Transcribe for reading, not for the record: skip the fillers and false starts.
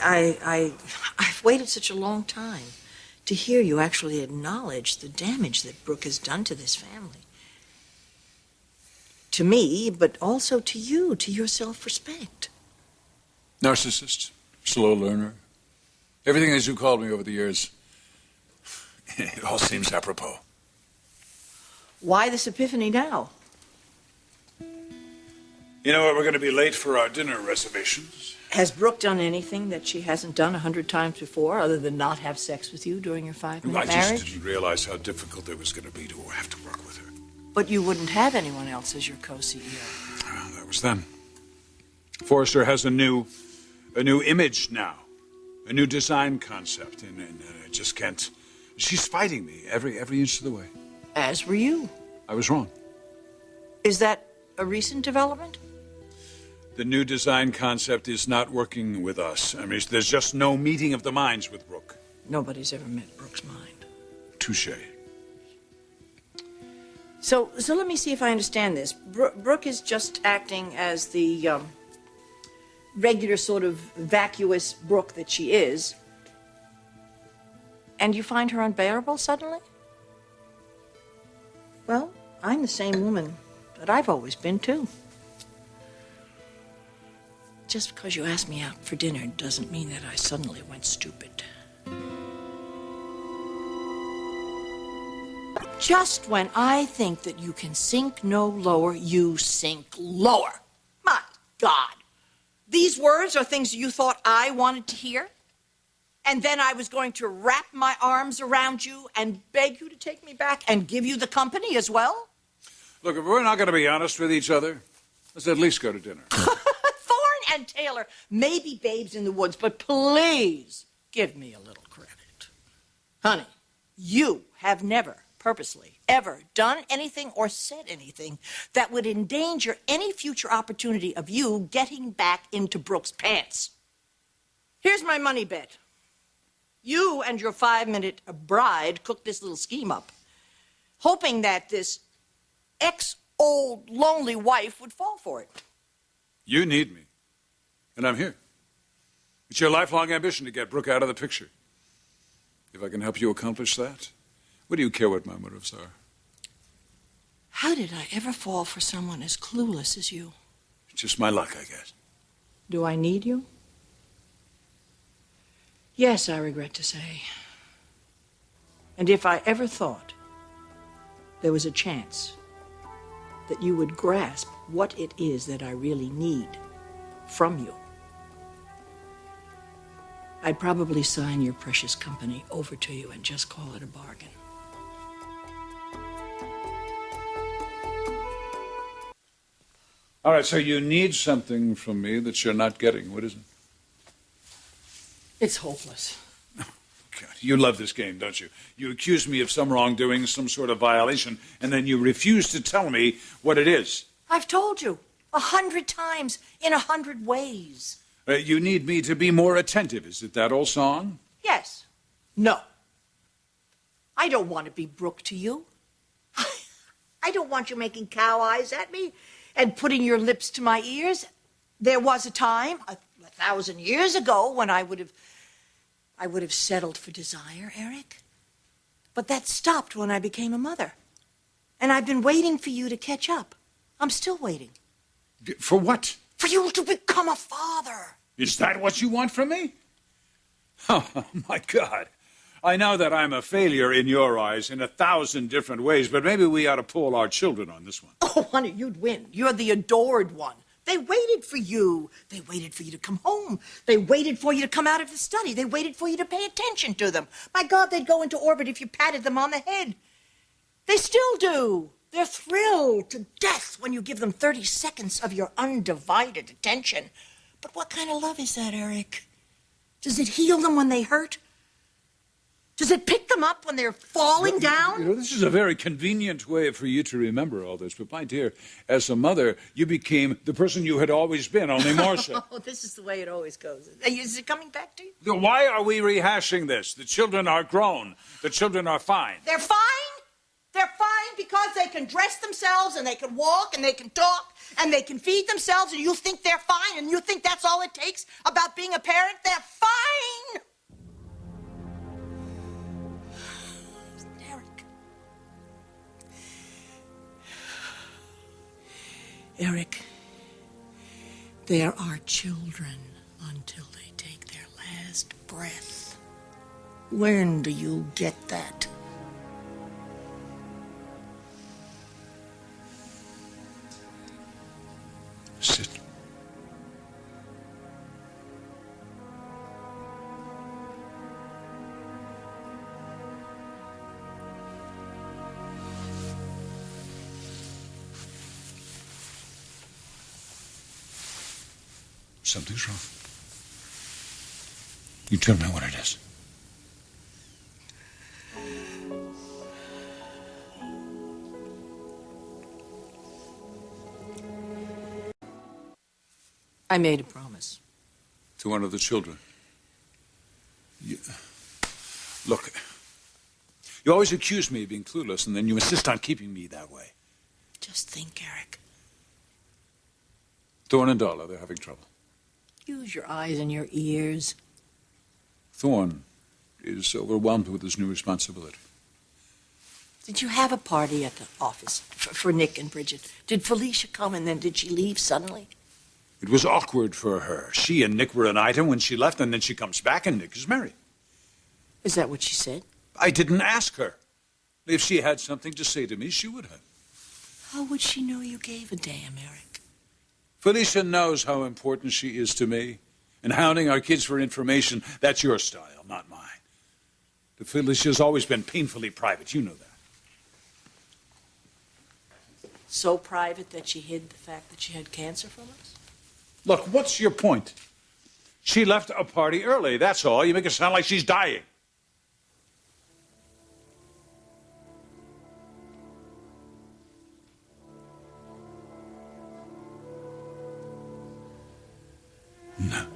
I've waited such a long time to hear you actually acknowledge the damage that Brooke has done to this family. To me, but also to you, to your self-respect. Narcissist, slow learner. Everything as you called me over the years, it all seems apropos. Why this epiphany now? You know what, we're going to be late for our dinner reservations. Has Brooke done anything that she hasn't done 100 times before, other than not have sex with you during your 5-minute marriage? I just didn't realize how difficult it was going to be to have to work with her. But you wouldn't have anyone else as your co-CEO. Well, that was then. Forrester has a new image now, a new design concept, and I just can't. She's fighting me every inch of the way. As were you. I was wrong. Is that a recent development? The new design concept is not working with us. I mean, there's just no meeting of the minds with Brooke. Nobody's ever met Brooke's mind. Touché. So let me see if I understand this. Brooke is just acting as the regular sort of vacuous Brooke that she is. And you find her unbearable suddenly? Well, I'm the same woman that I've always been, too. Just because you asked me out for dinner doesn't mean that I suddenly went stupid. Just when I think that you can sink no lower, you sink lower. My God. These words are things you thought I wanted to hear? And then I was going to wrap my arms around you and beg you to take me back and give you the company as well? Look, if we're not going to be honest with each other, let's at least go to dinner. Thorne and Taylor may be babes in the woods, but please give me a little credit. Honey, you have never purposely ever done anything or said anything that would endanger any future opportunity of you getting back into Brooke's pants. Here's my money bet. You and your 5-minute bride cooked this little scheme up, hoping that this ex-old lonely wife would fall for it. You need me, and I'm here. It's your lifelong ambition to get Brooke out of the picture. If I can help you accomplish that, what do you care what my motives are? How did I ever fall for someone as clueless as you? It's just my luck, I guess. Do I need you? Yes, I regret to say. And if I ever thought there was a chance that you would grasp what it is that I really need from you, I'd probably sign your precious company over to you and just call it a bargain. All right, so you need something from me that you're not getting. What is it? It's hopeless. God, you love this game, don't you? You accuse me of some wrongdoing, some sort of violation, and then you refuse to tell me what it is. I've told you 100 times in 100 ways. You need me to be more attentive. Is it that old song? Yes. No. I don't want to be Brooke to you. I don't want you making cow eyes at me and putting your lips to my ears. There was a time, 1,000 years ago, when I would have settled for desire, Eric. But that stopped when I became a mother. And I've been waiting for you to catch up. I'm still waiting. For what? For you to become a father. Is that what you want from me? Oh, my God. I know that I'm a failure in your eyes in 1,000 different ways, but maybe we ought to pull our children on this one. Oh, honey, you'd win. You're the adored one. They waited for you. They waited for you to come home. They waited for you to come out of the study. They waited for you to pay attention to them. My God, they'd go into orbit if you patted them on the head. They still do. They're thrilled to death when you give them 30 seconds of your undivided attention. But what kind of love is that, Eric? Does it heal them when they hurt? Does it pick them up when they're falling down? You know, this is a very convenient way for you to remember all this. But my dear, as a mother, you became the person you had always been, only more so. Oh, this is the way it always goes. Is it coming back to you? Why are we rehashing this? The children are grown. The children are fine. They're fine? They're fine because they can dress themselves and they can walk and they can talk and they can feed themselves, and you think they're fine and you think that's all it takes about being a parent? They're fine! Eric. Eric, there are children until they take their last breath. When do you get that? Sit. Something's wrong. You tell me what it is. I made a promise. To one of the children. Look, you always accuse me of being clueless, and then you insist on keeping me that way. Just think, Eric. Thorne and Darla, they're having trouble. Use your eyes and your ears. Thorne is overwhelmed with his new responsibility. Did you have a party at the office for Nick and Bridget? Did Felicia come and then did she leave suddenly? It was awkward for her. She and Nick were an item when she left, and then she comes back and Nick is married. Is that what she said? I didn't ask her. If she had something to say to me, she would have. How would she know you gave a damn, Eric? Felicia knows how important she is to me. And hounding our kids for information, that's your style, not mine. But Felicia's always been painfully private. You know that. So private that she hid the fact that she had cancer from us? Look, what's your point? She left a party early, that's all. You make it sound like she's dying. No.